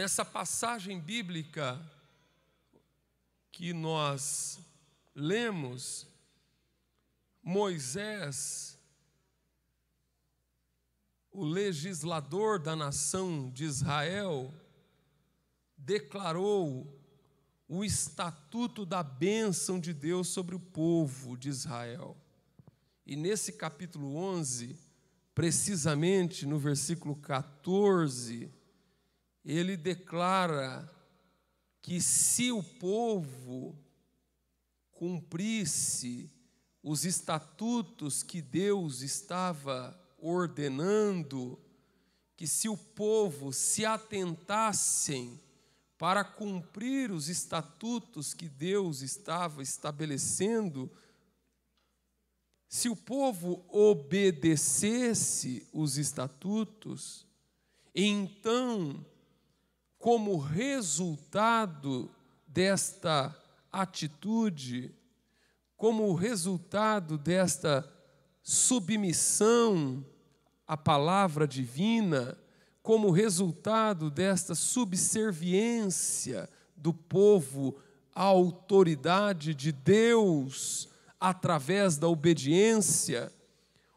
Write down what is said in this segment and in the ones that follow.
Nessa passagem bíblica que nós lemos, Moisés, o legislador da nação de Israel, declarou o estatuto da bênção de Deus sobre o povo de Israel. E nesse capítulo 11, precisamente no versículo 14, ele declara que se o povo cumprisse os estatutos que Deus estava ordenando, que se o povo se atentassem para cumprir os estatutos que Deus estava estabelecendo, se o povo obedecesse os estatutos, então, como resultado desta atitude, como resultado desta submissão à palavra divina, como resultado desta subserviência do povo à autoridade de Deus através da obediência,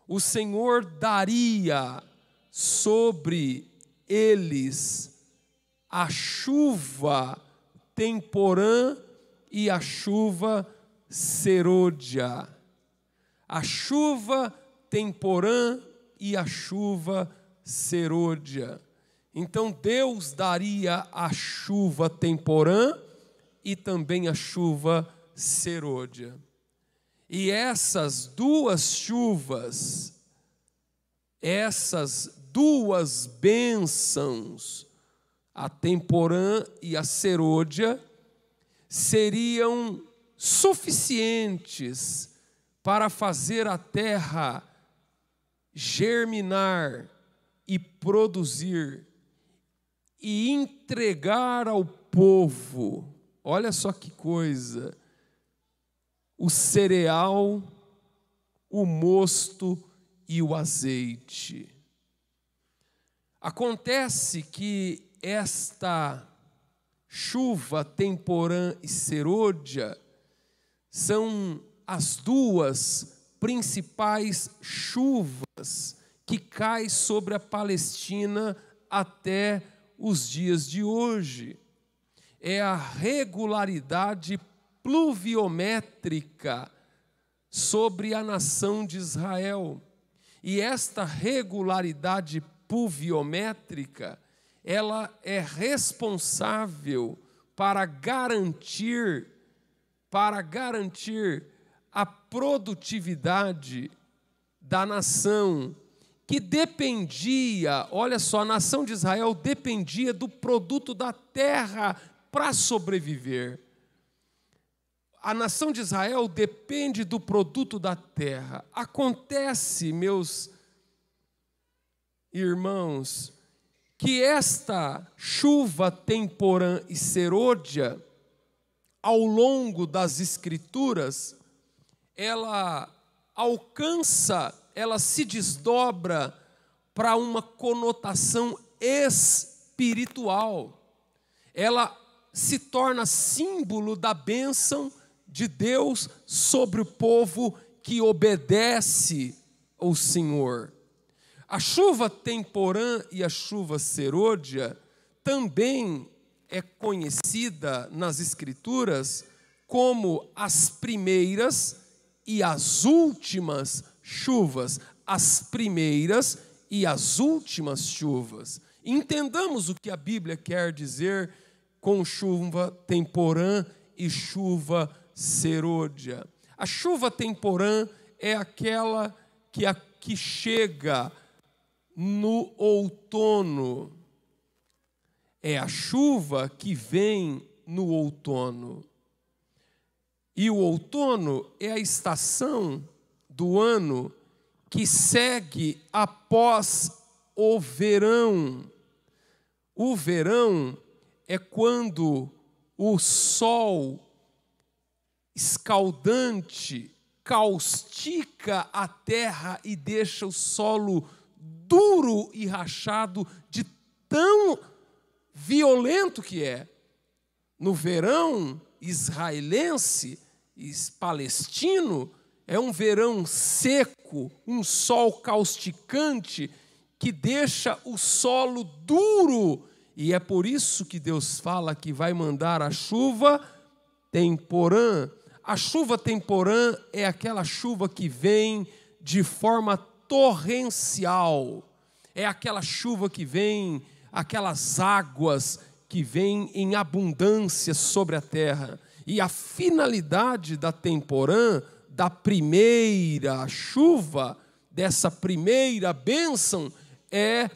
o Senhor daria sobre eles a chuva temporã e a chuva serôdia. A chuva temporã e a chuva serôdia. Então Deus daria a chuva temporã e também a chuva serôdia. E essas duas chuvas, essas duas bênçãos, a temporã e a serôdia, seriam suficientes para fazer a terra germinar e produzir e entregar ao povo, olha só que coisa, o cereal, o mosto e o azeite. Acontece que esta chuva temporã e serôdia são as duas principais chuvas que caem sobre a Palestina até os dias de hoje. É a regularidade pluviométrica sobre a nação de Israel. E esta regularidade pluviométrica, ela é responsável para garantir a produtividade da nação, que dependia, olha só, a nação de Israel dependia do produto da terra para sobreviver. A nação de Israel depende do produto da terra. Acontece, meus irmãos, que esta chuva temporã e serôdia, ao longo das Escrituras, ela alcança, ela se desdobra para uma conotação espiritual. Ela se torna símbolo da bênção de Deus sobre o povo que obedece ao Senhor. A chuva temporã e a chuva serôdia também é conhecida nas Escrituras como as primeiras e as últimas chuvas. As primeiras e as últimas chuvas. Entendamos o que a Bíblia quer dizer com chuva temporã e chuva serôdia. A chuva temporã é aquela que chega no outono. É a chuva que vem no outono. E o outono é a estação do ano que segue após o verão. O verão é quando o sol escaldante caustica a terra e deixa o solo duro e rachado de tão violento que é. No verão israelense e palestino, é um verão seco, um sol causticante, que deixa o solo duro. E é por isso que Deus fala que vai mandar a chuva temporã. A chuva temporã é aquela chuva que vem de forma torrencial. É aquela chuva que vem, aquelas águas que vêm em abundância sobre a terra. E a finalidade da temporã, da primeira chuva, dessa primeira bênção, é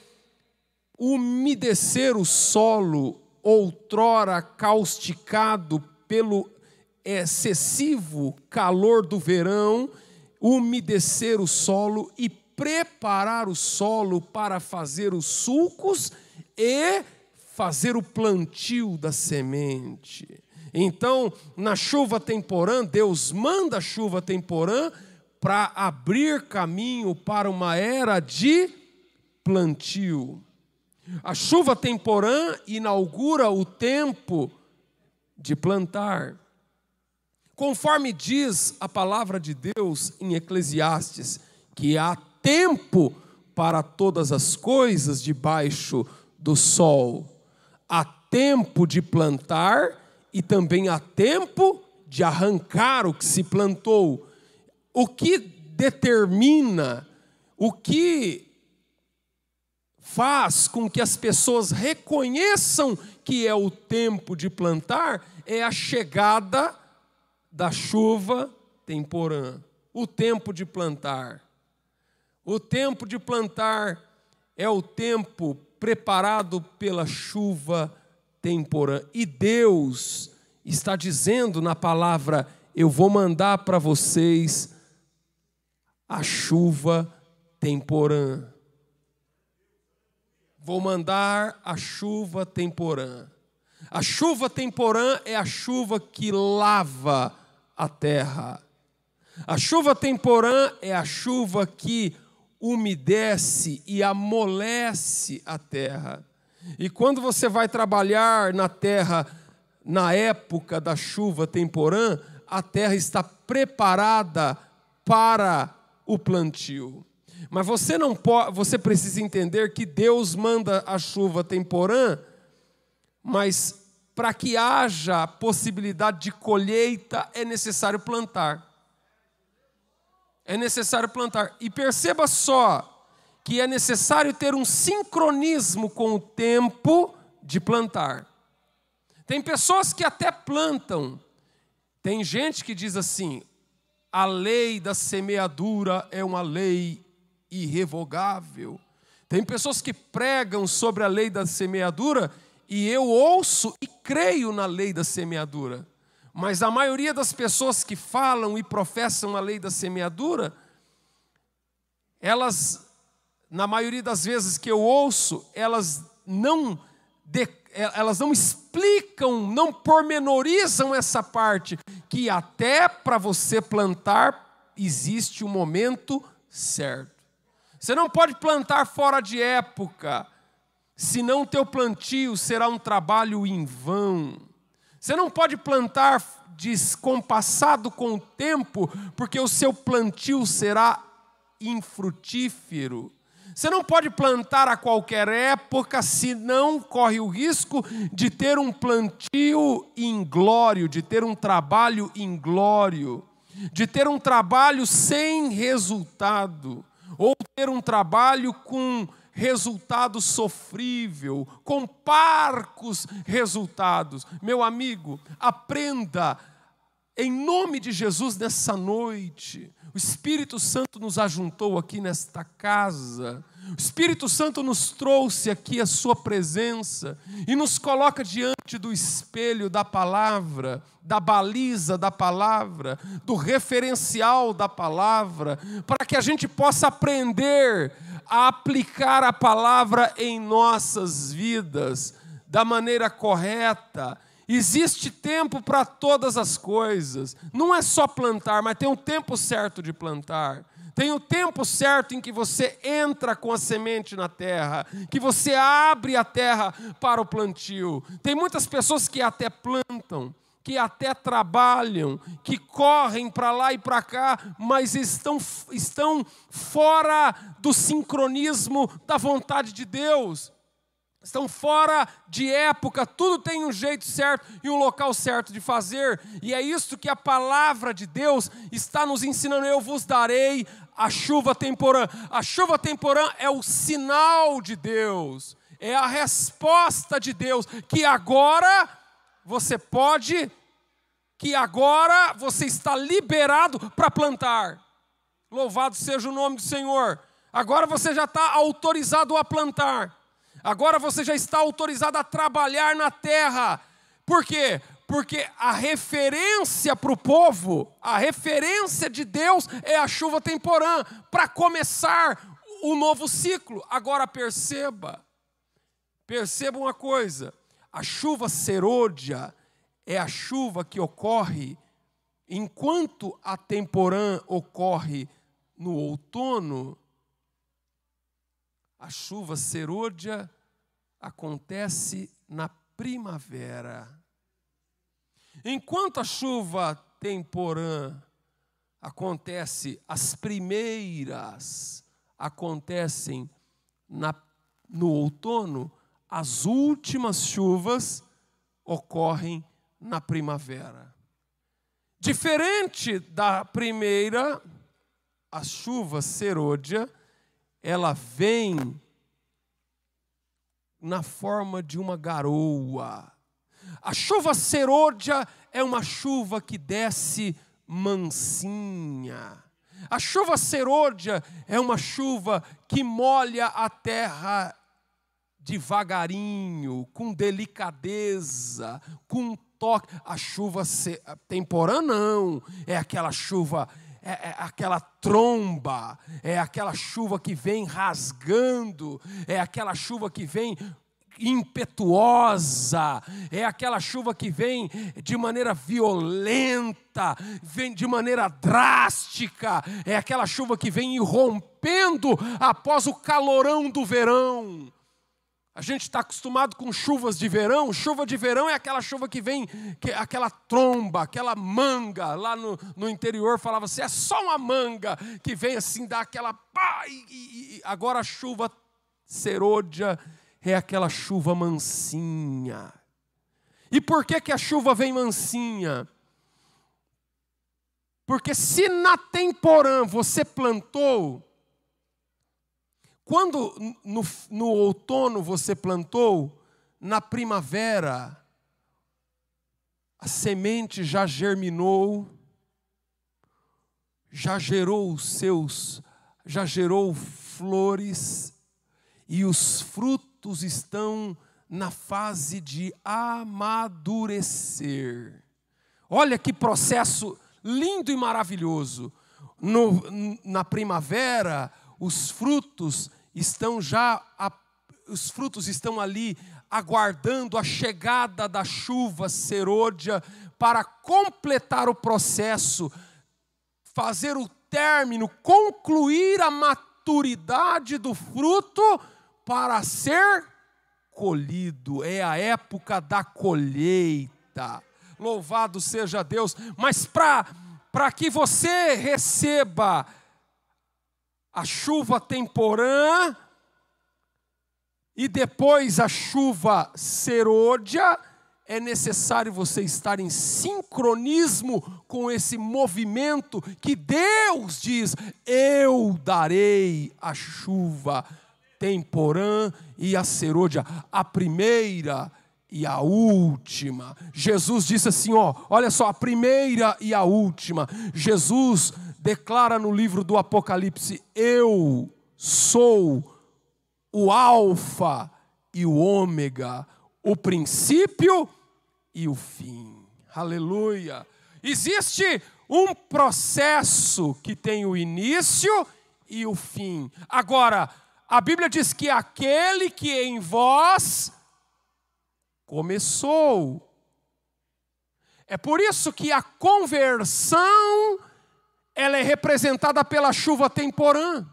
umedecer o solo, outrora causticado pelo excessivo calor do verão, umedecer o solo e preparar o solo para fazer os sulcos e fazer o plantio da semente. Então, na chuva temporã, Deus manda a chuva temporã para abrir caminho para uma era de plantio. A chuva temporã inaugura o tempo de plantar. Conforme diz a palavra de Deus em Eclesiastes, que há tempo para todas as coisas debaixo do sol. Há tempo de plantar e também há tempo de arrancar o que se plantou. O que determina, o que faz com que as pessoas reconheçam que é o tempo de plantar é a chegada da chuva temporã. O tempo de plantar. O tempo de plantar é o tempo preparado pela chuva temporã. E Deus está dizendo na palavra: eu vou mandar para vocês a chuva temporã. Vou mandar a chuva temporã. A chuva temporã é a chuva que lava a terra. A chuva temporã é a chuva que umedece e amolece a terra. E quando você vai trabalhar na terra, na época da chuva temporã, a terra está preparada para o plantio. Mas você não pode, você precisa entender que Deus manda a chuva temporã, mas para que haja possibilidade de colheita é necessário plantar. É necessário plantar. E perceba só que é necessário ter um sincronismo com o tempo de plantar. Tem pessoas que até plantam. Tem gente que diz assim: a lei da semeadura é uma lei irrevogável. Tem pessoas que pregam sobre a lei da semeadura e eu ouço e creio na lei da semeadura. Mas a maioria das pessoas que falam e professam a lei da semeadura, elas, na maioria das vezes que eu ouço, elas não explicam, não pormenorizam essa parte, que até para você plantar existe um momento certo. Você não pode plantar fora de época, senão o teu plantio será um trabalho em vão. Você não pode plantar descompassado com o tempo, porque o seu plantio será infrutífero. Você não pode plantar a qualquer época, senão corre o risco de ter um plantio inglório, de ter um trabalho inglório, de ter um trabalho sem resultado, ou ter um trabalho com resultado sofrível, com parcos resultados. Meu amigo, aprenda em nome de Jesus nessa noite. O Espírito Santo nos ajuntou aqui nesta casa. O Espírito Santo nos trouxe aqui a sua presença e nos coloca diante do espelho da palavra, da baliza da palavra, do referencial da palavra, para que a gente possa aprender a aplicar a palavra em nossas vidas da maneira correta. Existe tempo para todas as coisas. Não é só plantar, mas tem um tempo certo de plantar. tem o tempo certo em que você entra com a semente na terra, que você abre a terra para o plantio. Tem muitas pessoas que até plantam, que até trabalham, que correm para lá e para cá, mas estão fora do sincronismo da vontade de Deus. Estão fora de época, tudo tem um jeito certo e um local certo de fazer. E é isso que a palavra de Deus está nos ensinando. Eu vos darei a chuva temporã. A chuva temporã é o sinal de Deus, é a resposta de Deus, que agora você pode, que agora você está liberado para plantar. Louvado seja o nome do Senhor. Agora você já está autorizado a plantar. Agora você já está autorizado a trabalhar na terra. Por quê? Porque a referência para o povo, a referência de Deus é a chuva temporã, para começar o novo ciclo. Agora perceba uma coisa, a chuva serôdia é a chuva que ocorre enquanto a temporã ocorre no outono. A chuva serôdia acontece na primavera. Enquanto a chuva temporã acontece, as primeiras acontecem no outono, as últimas chuvas ocorrem na primavera. Diferente da primeira, a chuva serôdia, ela vem na forma de uma garoa. A chuva serôdia é uma chuva que desce mansinha. A chuva serôdia é uma chuva que molha a terra devagarinho, com delicadeza, com toque. A chuva temporã não, é aquela chuva, é aquela tromba, é aquela chuva que vem rasgando, é aquela chuva que vem impetuosa, é aquela chuva que vem de maneira violenta, vem de maneira drástica, é aquela chuva que vem irrompendo após o calorão do verão. A gente está acostumado com chuvas de verão. Chuva de verão é aquela chuva que vem, aquela tromba, aquela manga. Lá no interior falava assim, é só uma manga que vem assim, dá aquela pá. Agora a chuva serôdia é aquela chuva mansinha. E por que a chuva vem mansinha? Porque se na temporã você plantou, quando no outono você plantou, na primavera, a semente já germinou, já gerou flores, e os frutos estão na fase de amadurecer. Olha que processo lindo e maravilhoso. Na primavera, os frutos estão ali aguardando a chegada da chuva serôdia para completar o processo, fazer o término, concluir a maturidade do fruto para ser colhido. É a época da colheita. Louvado seja Deus. Mas para que você receba a chuva temporã e depois a chuva serôdia, é necessário você estar em sincronismo com esse movimento que Deus diz, eu darei a chuva temporã e a serôdia, a primeira e a última. Jesus disse assim, olha só, a primeira e a última. Jesus declara no livro do Apocalipse, eu sou o alfa e o ômega, o princípio e o fim. Aleluia! Existe um processo que tem o início e o fim. Agora, a Bíblia diz que aquele que em vós começou. É por isso que a conversão ela é representada pela chuva temporã.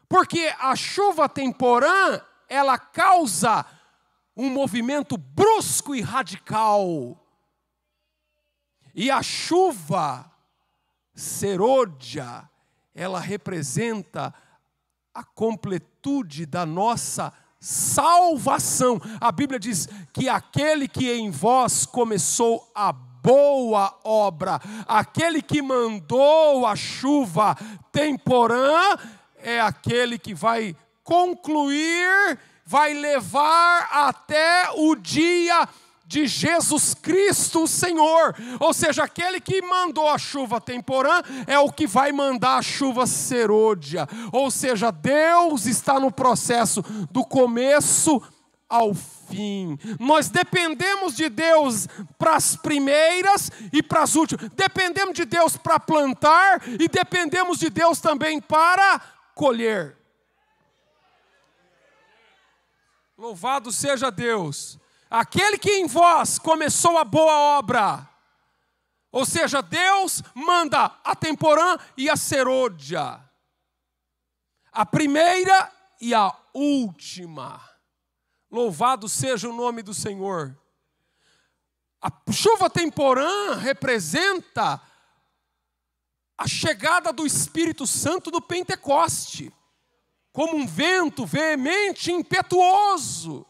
Porque a chuva temporã, ela causa um movimento brusco e radical. E a chuva serôdia, ela representa a completude da nossa salvação. A Bíblia diz que aquele que em vós começou a boa obra, aquele que mandou a chuva temporã, é aquele que vai concluir, vai levar até o dia de Jesus Cristo, o Senhor. Ou seja, aquele que mandou a chuva temporã é o que vai mandar a chuva serôdia. Ou seja, Deus está no processo do começo ao fim. Nós dependemos de Deus para as primeiras e para as últimas. Dependemos de Deus para plantar e dependemos de Deus também para colher. Louvado seja Deus. Aquele que em vós começou a boa obra. Ou seja, Deus manda a temporã e a serôdia. A primeira e a última. Louvado seja o nome do Senhor. A chuva temporã representa a chegada do Espírito Santo do Pentecoste, como um vento veemente e impetuoso.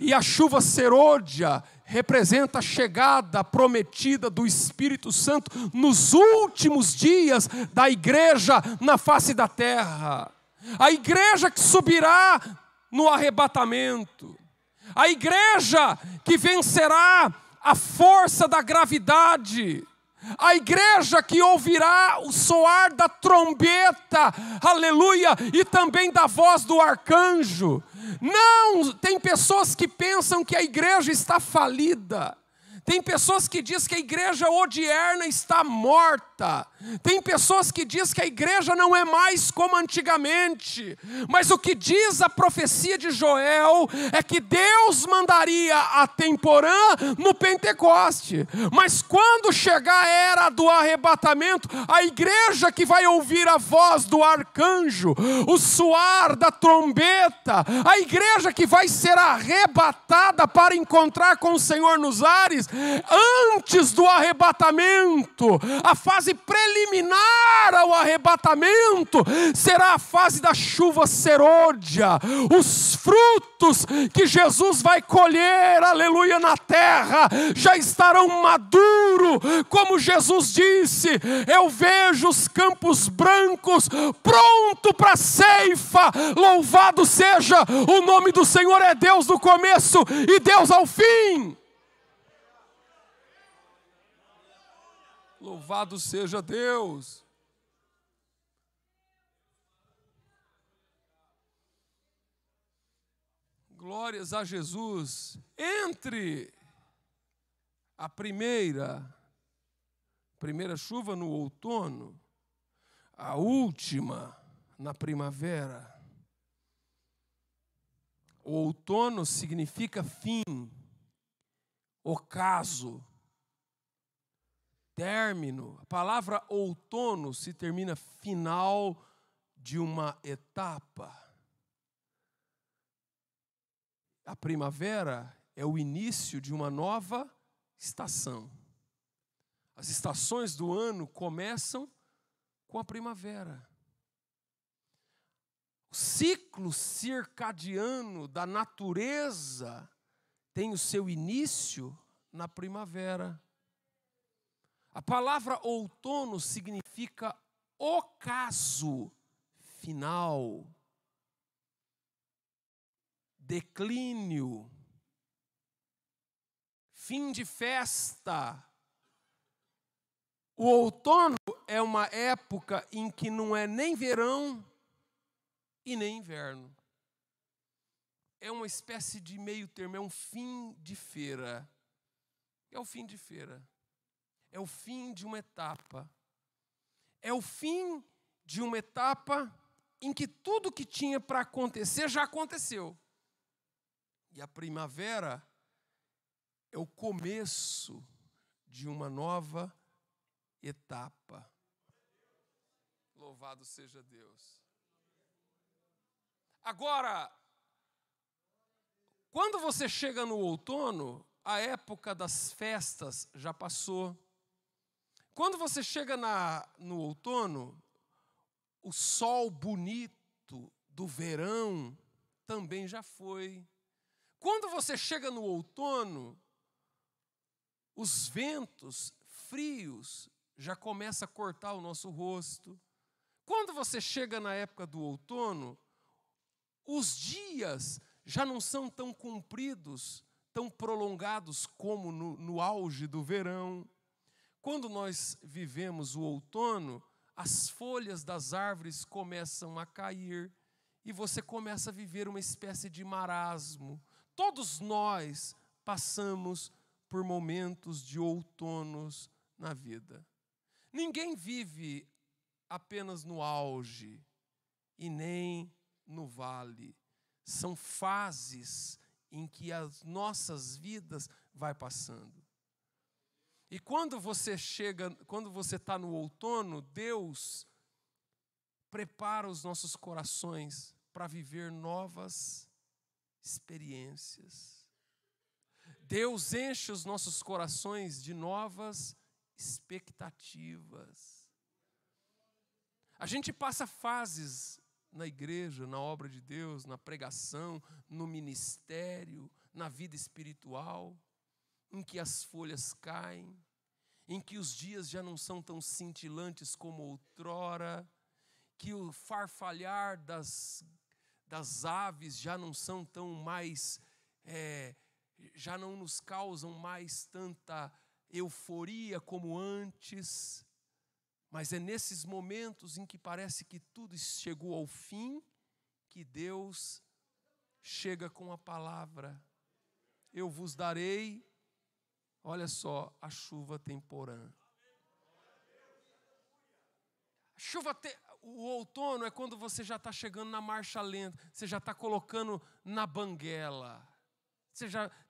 E a chuva serôdia representa a chegada prometida do Espírito Santo nos últimos dias da igreja na face da terra. A igreja que subirá no arrebatamento. A igreja que vencerá a força da gravidade. A igreja que ouvirá o soar da trombeta, aleluia, e também da voz do arcanjo. Não, tem pessoas que pensam que a igreja está falida. Tem pessoas que dizem que a igreja odierna está morta. Tem pessoas que dizem que a igreja não é mais como antigamente. Mas o que diz a profecia de Joel é que Deus mandaria a temporã no Pentecoste. Mas quando chegar a era do arrebatamento, a igreja que vai ouvir a voz do arcanjo, o soar da trombeta, a igreja que vai ser arrebatada para encontrar com o Senhor nos ares, antes do arrebatamento, a fase preliminar ao arrebatamento, será a fase da chuva serôdia. Os frutos que Jesus vai colher, aleluia, na terra, já estarão maduros, como Jesus disse: eu vejo os campos brancos, pronto para a ceifa. Louvado seja o nome do Senhor, é Deus do começo e Deus ao fim. Louvado seja Deus. Glórias a Jesus. Entre a primeira chuva no outono, a última na primavera. O outono significa fim, ocaso, término. A palavra outono se termina final de uma etapa. A primavera é o início de uma nova estação. As estações do ano começam com a primavera. O ciclo circadiano da natureza tem o seu início na primavera. A palavra outono significa ocaso final, declínio, fim de festa. O outono é uma época em que não é nem verão e nem inverno. É uma espécie de meio termo, é um fim de feira. É o fim de feira. É o fim de uma etapa. É o fim de uma etapa em que tudo que tinha para acontecer já aconteceu. E a primavera é o começo de uma nova etapa. Louvado seja Deus. Agora, quando você chega no outono, a época das festas já passou. Quando você chega no outono, o sol bonito do verão também já foi. Quando você chega no outono, os ventos frios já começam a cortar o nosso rosto. Quando você chega na época do outono, os dias já não são tão compridos, tão prolongados como no auge do verão. Quando nós vivemos o outono, as folhas das árvores começam a cair e você começa a viver uma espécie de marasmo. Todos nós passamos por momentos de outonos na vida. Ninguém vive apenas no auge e nem no vale. São fases em que as nossas vidas vai passando. E quando você está no outono, Deus prepara os nossos corações para viver novas experiências. Deus enche os nossos corações de novas expectativas. A gente passa fases na igreja, na obra de Deus, na pregação, no ministério, na vida espiritual, em que as folhas caem, em que os dias já não são tão cintilantes como outrora, que o farfalhar das aves já não são tão mais, já não nos causam mais tanta euforia como antes. Mas é nesses momentos em que parece que tudo chegou ao fim, que Deus chega com a palavra. Eu vos darei, olha só, a chuva temporã. O outono é quando você já está chegando na marcha lenta, você já está colocando na banguela.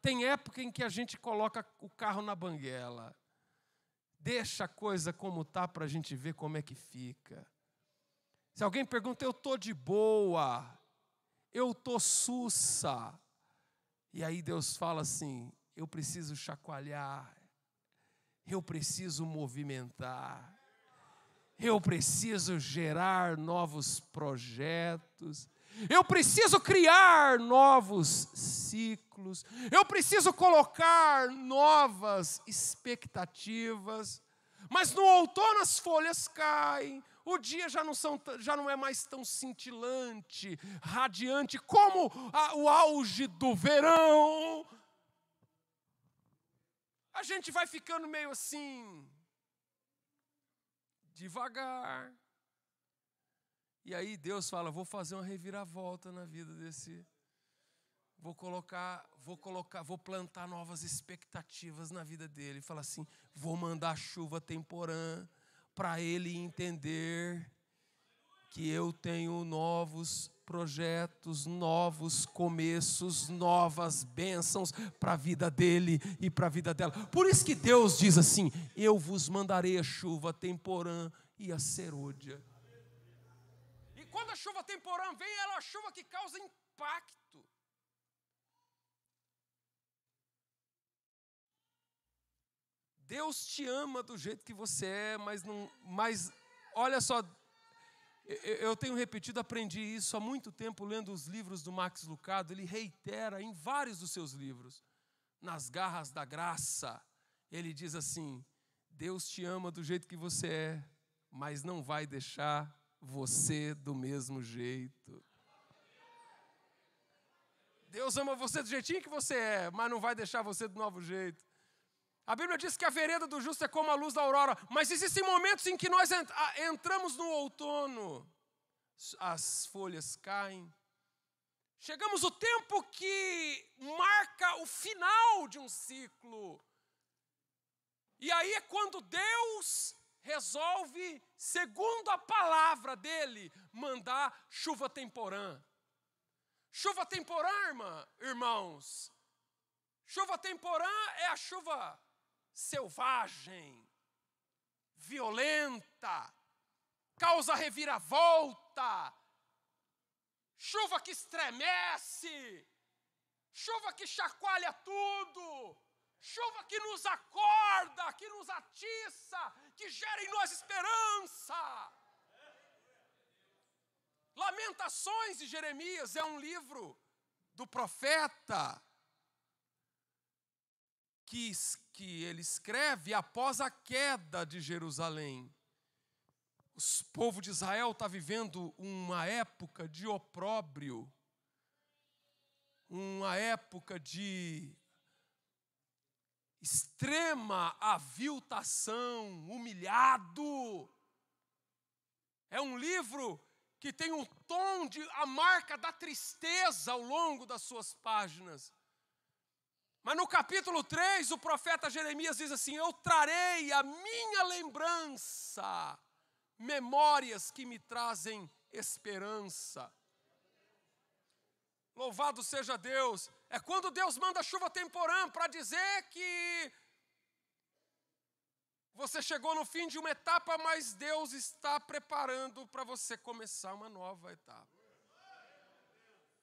Tem época em que a gente coloca o carro na banguela. Deixa a coisa como está para a gente ver como é que fica. Se alguém pergunta, eu estou de boa, eu estou sussa. E aí Deus fala assim, eu preciso chacoalhar, eu preciso movimentar, eu preciso gerar novos projetos, eu preciso criar novos ciclos, eu preciso colocar novas expectativas. Mas no outono as folhas caem, o dia já não é mais tão cintilante, radiante como o auge do verão. A gente vai ficando meio assim, devagar. E aí Deus fala, vou fazer uma reviravolta na vida desse. Vou plantar novas expectativas na vida dele. Fala assim, vou mandar chuva temporã para ele entender que eu tenho novos projetos, novos começos, novas bênçãos para a vida dele e para a vida dela. Por isso que Deus diz assim, eu vos mandarei a chuva temporã e a serôdia. E quando a chuva temporã vem, ela é a chuva que causa impacto. Deus te ama do jeito que você é, mas olha só, eu tenho repetido, aprendi isso há muito tempo lendo os livros do Max Lucado. Ele reitera em vários dos seus livros, Nas Garras da Graça, ele diz assim, Deus te ama do jeito que você é, mas não vai deixar você do mesmo jeito. Deus ama você do jeitinho que você é, mas não vai deixar você do novo jeito. A Bíblia diz que a vereda do justo é como a luz da aurora, mas existem momentos em que nós entramos no outono, as folhas caem, chegamos ao tempo que marca o final de um ciclo, e aí é quando Deus resolve, segundo a palavra dele, mandar chuva temporã. Chuva temporã, irmãos, chuva temporã é a chuva selvagem, violenta, causa reviravolta, chuva que estremece, chuva que chacoalha tudo, chuva que nos acorda, que nos atiça, que gera em nós esperança. Lamentações de Jeremias é um livro do profeta que ele escreve após a queda de Jerusalém. O povo de Israel está vivendo uma época de opróbrio, uma época de extrema aviltação, humilhado. É um livro que tem um tom a marca da tristeza ao longo das suas páginas. Mas no capítulo 3, o profeta Jeremias diz assim: eu trarei a minha lembrança, memórias que me trazem esperança. Louvado seja Deus. É quando Deus manda chuva temporã para dizer que você chegou no fim de uma etapa, mas Deus está preparando para você começar uma nova etapa.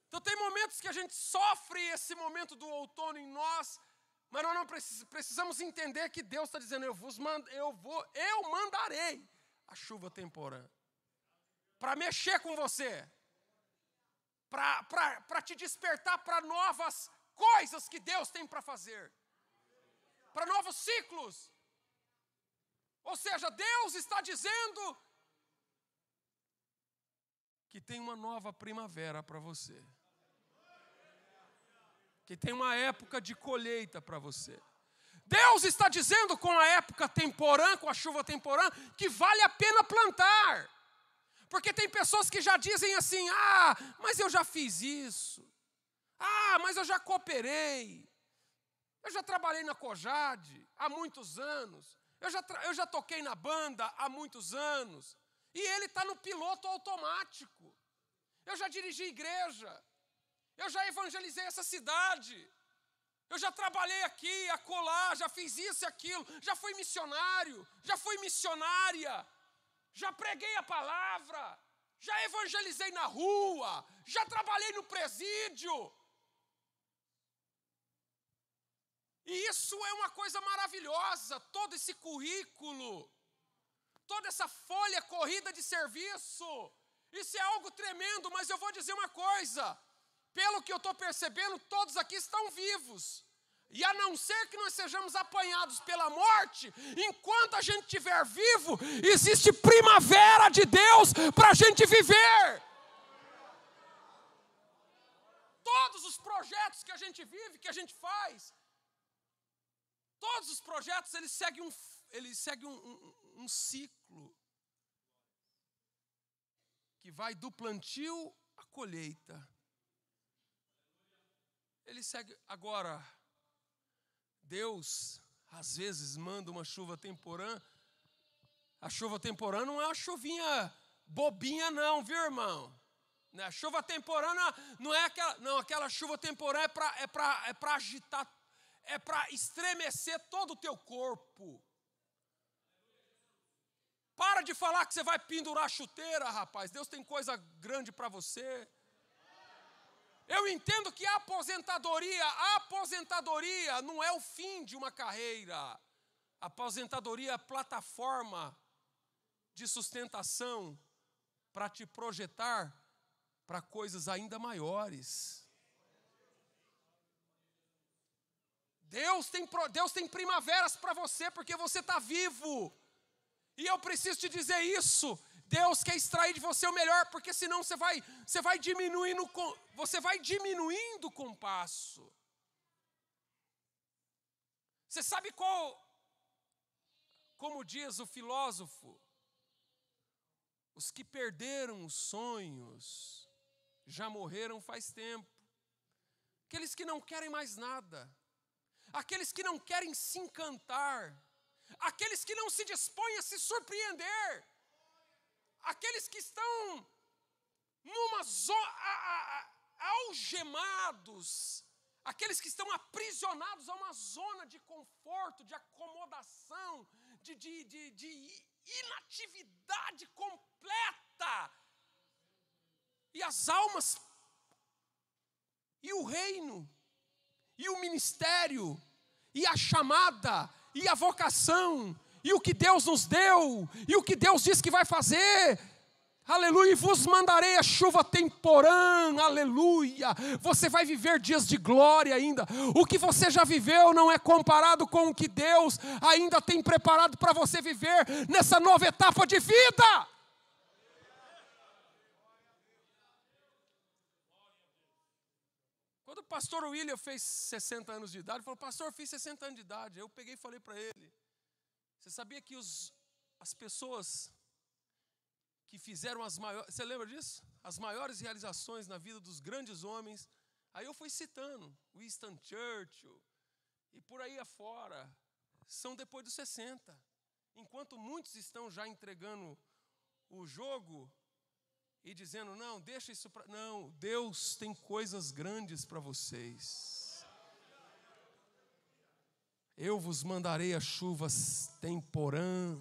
Então tem momentos que a gente sofre esse momento do outono em nós, mas nós não precisamos entender que Deus está dizendo: eu mandarei a chuva temporã para mexer com você, para te despertar para novas coisas que Deus tem para fazer, para novos ciclos. Ou seja, Deus está dizendo que tem uma nova primavera para você, que tem uma época de colheita para você. Deus está dizendo com a época temporã, com a chuva temporã, que vale a pena plantar. Porque tem pessoas que já dizem assim: mas eu já fiz isso. Mas eu já cooperei. Eu já trabalhei na Cojade há muitos anos. Eu já toquei na banda há muitos anos. E ele está no piloto automático. Eu já dirigi igreja. Eu já evangelizei essa cidade. Eu já trabalhei aqui, acolá, já fiz isso e aquilo. Já fui missionário, já fui missionária. Já preguei a palavra. Já evangelizei na rua. Já trabalhei no presídio. E isso é uma coisa maravilhosa, todo esse currículo, toda essa folha corrida de serviço, isso é algo tremendo, mas eu vou dizer uma coisa, pelo que eu estou percebendo, todos aqui estão vivos, e a não ser que nós sejamos apanhados pela morte, enquanto a gente estiver vivo, existe primavera de Deus para a gente viver. Todos os projetos que a gente vive, que a gente faz, todos os projetos, eles seguem um ciclo que vai do plantio à colheita. Ele segue. Agora, Deus, às vezes, manda uma chuva temporã. A chuva temporã não é uma chuvinha bobinha não, viu, irmão? A chuva temporã não é aquela... Não, aquela chuva temporã é para agitar, é para estremecer todo o teu corpo. Para de falar que você vai pendurar a chuteira, rapaz. Deus tem coisa grande para você. Eu entendo que a aposentadoria não é o fim de uma carreira. A aposentadoria é a plataforma de sustentação para te projetar para coisas ainda maiores. Deus tem primaveras para você porque você está vivo. E eu preciso te dizer isso. Deus quer extrair de você o melhor, porque senão você vai diminuindo o compasso. Você sabe como diz o filósofo, os que perderam os sonhos já morreram faz tempo. Aqueles que não querem mais nada. Aqueles que não querem se encantar, aqueles que não se dispõem a se surpreender, aqueles que estão algemados, aqueles que estão aprisionados a uma zona de conforto, de acomodação, de inatividade completa. E as almas, e o reino, e o ministério, e a chamada, e a vocação, e o que Deus nos deu, e o que Deus diz que vai fazer. Aleluia, e vos mandarei a chuva temporã, aleluia. Você vai viver dias de glória ainda. O que você já viveu não é comparado com o que Deus ainda tem preparado para você viver nessa nova etapa de vida. Quando o pastor William fez 60 anos de idade, ele falou: pastor, eu fiz 60 anos de idade. Eu peguei e falei para ele: você sabia que as pessoas que fizeram as maiores, você lembra disso? As maiores realizações na vida dos grandes homens. Aí eu fui citando Winston Churchill e por aí afora, são depois dos 60. Enquanto muitos estão já entregando o jogo e dizendo: não, deixa isso para... Não, Deus tem coisas grandes para vocês. Eu vos mandarei a chuvas temporã.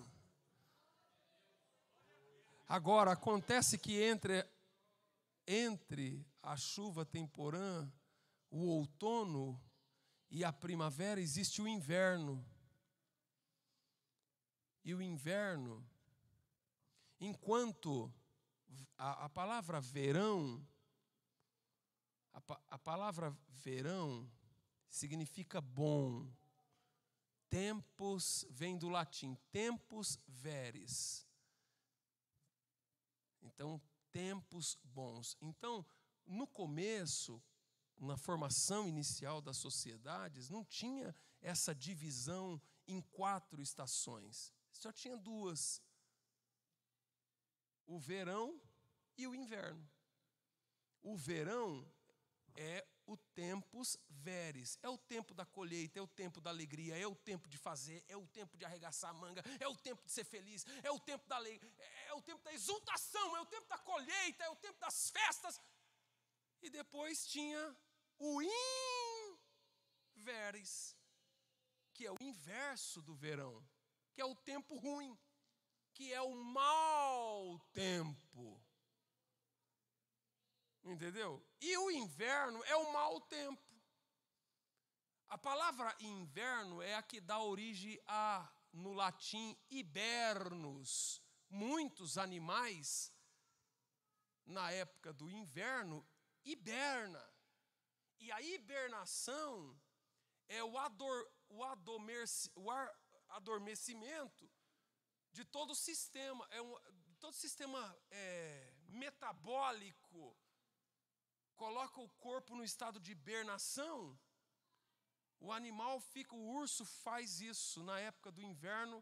Agora, acontece que entre a chuva temporã, o outono e a primavera, existe o inverno. E o inverno, enquanto a palavra verão, a palavra verão significa bom. Tempus vem do latim, tempus veris. Então, tempos bons. Então, no começo, na formação inicial das sociedades, não tinha essa divisão em 4 estações. Só tinha 2. O verão e o inverno. O verão é o tempus veris, é o tempo da colheita, é o tempo da alegria, é o tempo de fazer, é o tempo de arregaçar a manga, é o tempo de ser feliz, é o tempo da alegria, é o tempo da exultação, é o tempo da colheita, é o tempo das festas. E depois tinha o inveris, que é o inverso do verão, que é o tempo ruim, que é o mau tempo. Entendeu? E o inverno é o mau tempo. A palavra inverno é a que dá origem a, no latim, hibernus. Muitos animais, na época do inverno, hiberna. E a hibernação é o adormecimento de todo o sistema. Todo o sistema metabólico coloca o corpo no estado de hibernação. O animal fica, o urso faz isso na época do inverno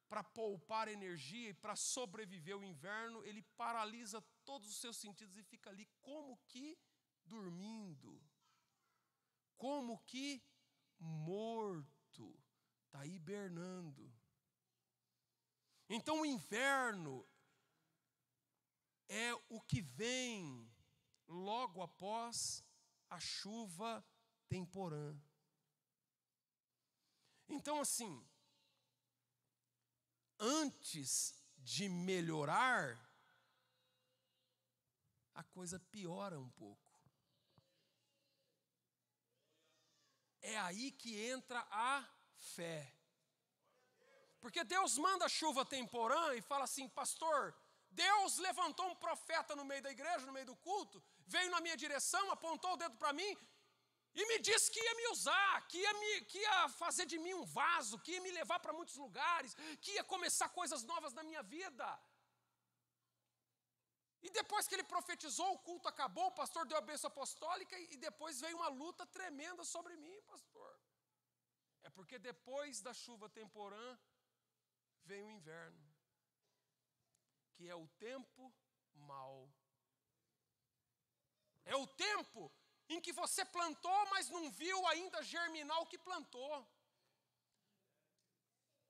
para poupar energia e para sobreviver ao inverno. Ele paralisa todos os seus sentidos e fica ali como que dormindo, como que morto, está hibernando. Então o inverno é o que vem logo após a chuva temporã. Então, assim, antes de melhorar, a coisa piora um pouco. É aí que entra a fé. Porque Deus manda a chuva temporã e fala assim: pastor, Deus levantou um profeta no meio da igreja, no meio do culto, veio na minha direção, apontou o dedo para mim e me disse que ia me usar, que ia fazer de mim um vaso, que ia me levar para muitos lugares, que ia começar coisas novas na minha vida. E depois que ele profetizou, o culto acabou, o pastor deu a bênção apostólica e depois veio uma luta tremenda sobre mim, pastor. É porque depois da chuva temporã vem o inverno, que é o tempo mau. É o tempo em que você plantou, mas não viu ainda germinar o que plantou.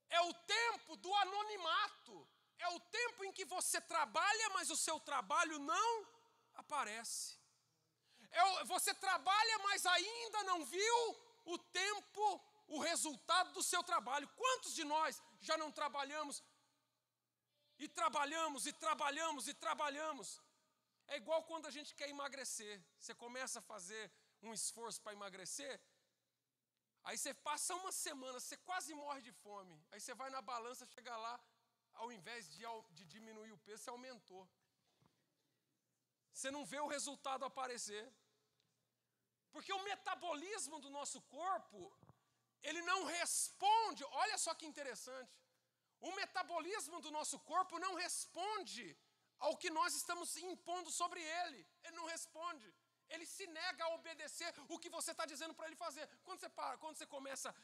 É o tempo do anonimato. É o tempo em que você trabalha, mas o seu trabalho não aparece. Você trabalha, mas ainda não viu o tempo, o resultado do seu trabalho. Quantos de nós já não trabalhamos E trabalhamos, e trabalhamos, e trabalhamos. É igual quando a gente quer emagrecer. Você começa a fazer um esforço para emagrecer, aí você passa uma semana, você quase morre de fome. Aí você vai na balança, chega lá, ao invés de diminuir o peso, você aumentou. Você não vê o resultado aparecer. Porque o metabolismo do nosso corpo, ele não responde, olha só que interessante. O metabolismo do nosso corpo não responde ao que nós estamos impondo sobre ele. Ele não responde. Ele se nega a obedecer o que você está dizendo para ele fazer. Quando você começa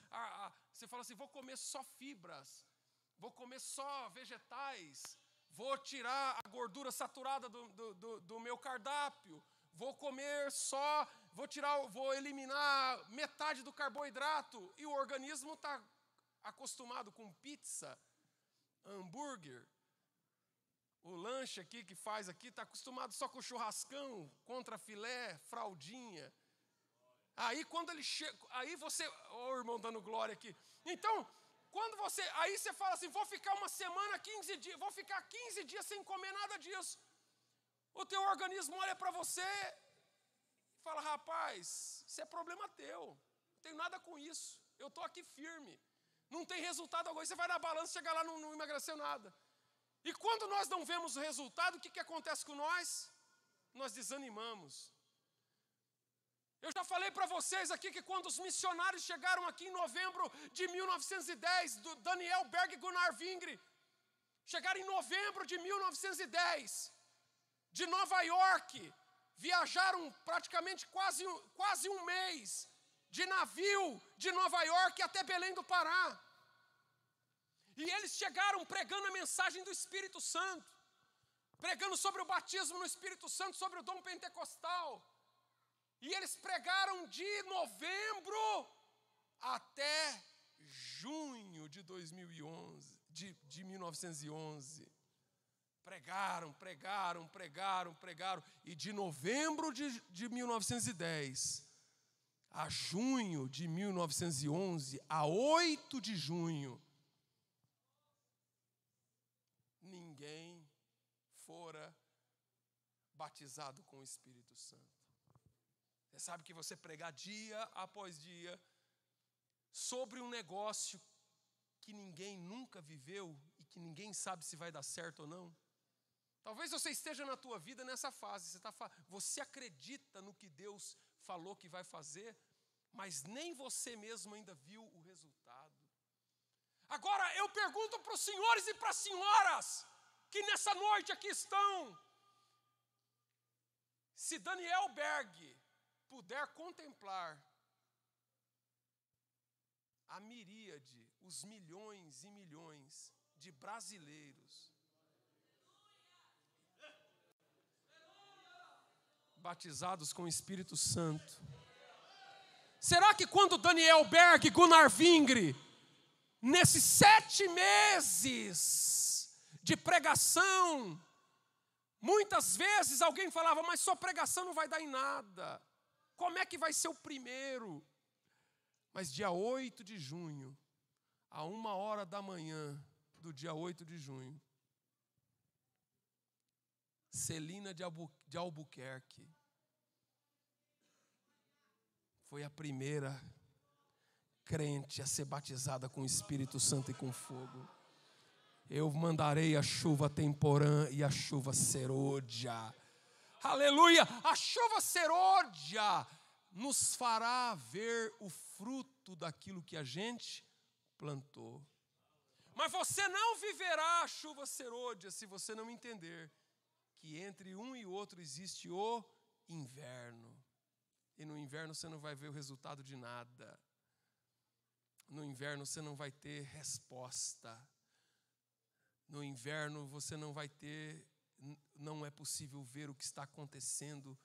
você fala assim, vou comer só fibras, vou comer só vegetais, vou tirar a gordura saturada do meu cardápio, vou comer só, vou eliminar metade do carboidrato, e o organismo está acostumado com pizza, hambúrguer, o lanche aqui que faz aqui, está acostumado só com churrascão, contra filé, fraldinha. Aí quando ele chega, aí você, irmão dando glória aqui. Então, aí você fala assim, vou ficar uma semana, 15 dias, vou ficar 15 dias sem comer nada disso. O teu organismo olha para você e fala, rapaz, isso é problema teu, não tenho nada com isso, eu estou aqui firme. Não tem resultado algum. Você vai na balança, chega lá, não emagreceu nada. E quando nós não vemos o resultado, o que acontece com nós? Nós desanimamos. Eu já falei para vocês aqui que quando os missionários chegaram aqui em novembro de 1910, do Daniel Berg e Gunnar Vingre, chegaram em novembro de 1910, de Nova York, viajaram praticamente quase um mês, de navio de Nova York até Belém do Pará. E eles chegaram pregando a mensagem do Espírito Santo, pregando sobre o batismo no Espírito Santo, sobre o dom pentecostal. E eles pregaram de novembro até junho de 2011, de 1911. Pregaram. E de novembro de 1910 a junho de 1911, a 8 de junho, ninguém fora batizado com o Espírito Santo. Você sabe que você pregar dia após dia sobre um negócio que ninguém nunca viveu e que ninguém sabe se vai dar certo ou não? Talvez você esteja na tua vida nessa fase. Você acredita no que Deus falou que vai fazer, mas nem você mesmo ainda viu o resultado. Agora eu pergunto para os senhores e para as senhoras que nessa noite aqui estão, se Daniel Berg puder contemplar a miríade, os milhões e milhões de brasileiros batizados com o Espírito Santo, será que quando Daniel Berg e Gunnar Vingre, nesses 7 meses de pregação, muitas vezes alguém falava, mas sua pregação não vai dar em nada, como é que vai ser o primeiro? Mas dia 8 de junho, a 1h da manhã do dia 8 de junho, Celina de Albuquerque foi a primeira crente a ser batizada com o Espírito Santo e com fogo. Eu mandarei a chuva temporã e a chuva serôdia. Aleluia! A chuva serôdia nos fará ver o fruto daquilo que a gente plantou. Mas você não viverá a chuva serôdia se você não entender que entre um e outro existe o inverno. E no inverno você não vai ver o resultado de nada. No inverno você não vai ter resposta. No inverno você não vai ter, não é possível ver o que está acontecendo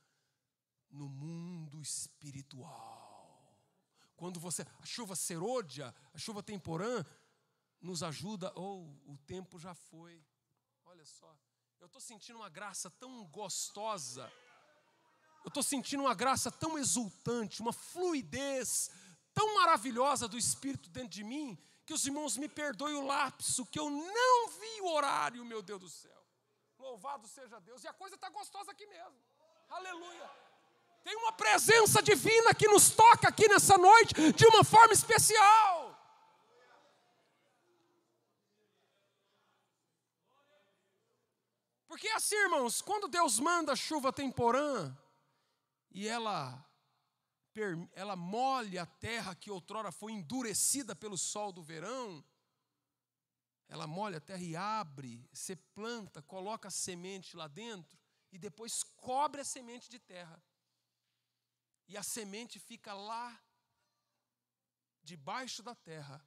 no mundo espiritual. Quando a chuva serôdia, a chuva temporã, nos ajuda, o tempo já foi. Olha só, eu estou sentindo uma graça tão gostosa, eu estou sentindo uma graça tão exultante, uma fluidez tão maravilhosa do Espírito dentro de mim, que os irmãos me perdoem o lapso, que eu não vi o horário, meu Deus do céu. Louvado seja Deus. E a coisa está gostosa aqui mesmo. Aleluia. Tem uma presença divina que nos toca aqui nessa noite de uma forma especial. Porque assim, irmãos, quando Deus manda chuva temporã e ela molha a terra que outrora foi endurecida pelo sol do verão, ela molha a terra e abre, você planta, coloca a semente lá dentro e depois cobre a semente de terra. E a semente fica lá, debaixo da terra.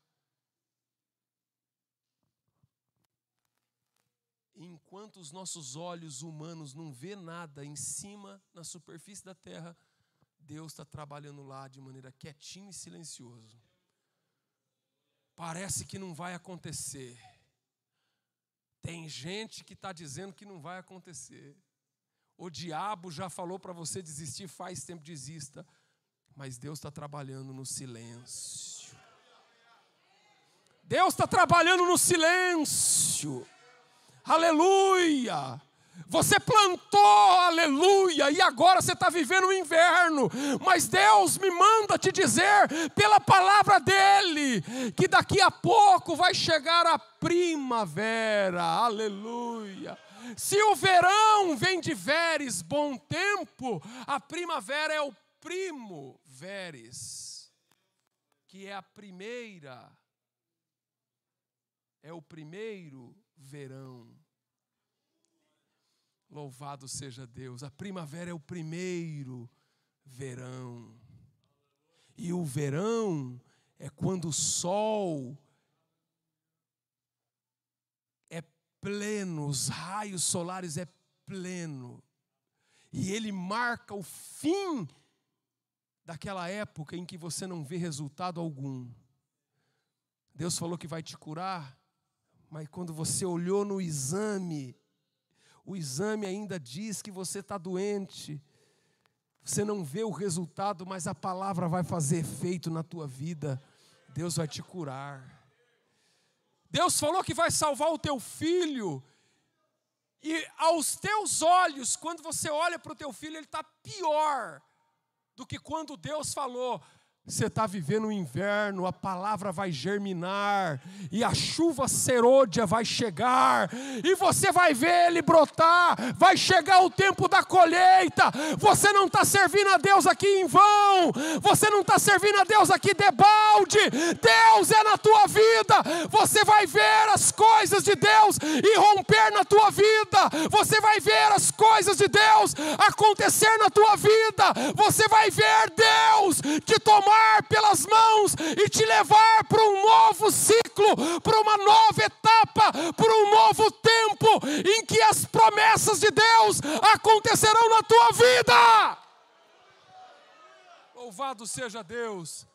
Enquanto os nossos olhos humanos não vê nada em cima, na superfície da terra, Deus está trabalhando lá de maneira quietinho e silencioso. Parece que não vai acontecer. Tem gente que está dizendo que não vai acontecer. O diabo já falou para você desistir, faz tempo, desista. Mas Deus está trabalhando no silêncio. Deus está trabalhando no silêncio. Aleluia! Você plantou, aleluia, e agora você está vivendo o inverno. Mas Deus me manda te dizer, pela palavra dEle, que daqui a pouco vai chegar a primavera, aleluia. Se o verão vem de veres, bom tempo, a primavera é o primo veres, que é a primeira, é o primeiro verão. Louvado seja Deus, a primavera é o primeiro verão. E o verão é quando o sol é pleno, os raios solares é pleno. E ele marca o fim daquela época em que você não vê resultado algum. Deus falou que vai te curar, mas quando você olhou no exame, o exame ainda diz que você está doente. Você não vê o resultado, mas a palavra vai fazer efeito na tua vida. Deus vai te curar. Deus falou que vai salvar o teu filho. E aos teus olhos, quando você olha para o teu filho, ele está pior do que quando Deus falou. Você está vivendo o inverno, a palavra vai germinar, e a chuva serôdia vai chegar, e você vai ver ele brotar, vai chegar o tempo da colheita. Você não está servindo a Deus aqui em vão, você não está servindo a Deus aqui debalde, Deus é na tua vida. Você vai ver as coisas de Deus irromper na tua vida, você vai ver as coisas de Deus acontecer na tua vida, você vai ver Deus te tomar pelas mãos e te levar para um novo ciclo, para uma nova etapa, para um novo tempo em que as promessas de Deus acontecerão na tua vida. Louvado seja Deus.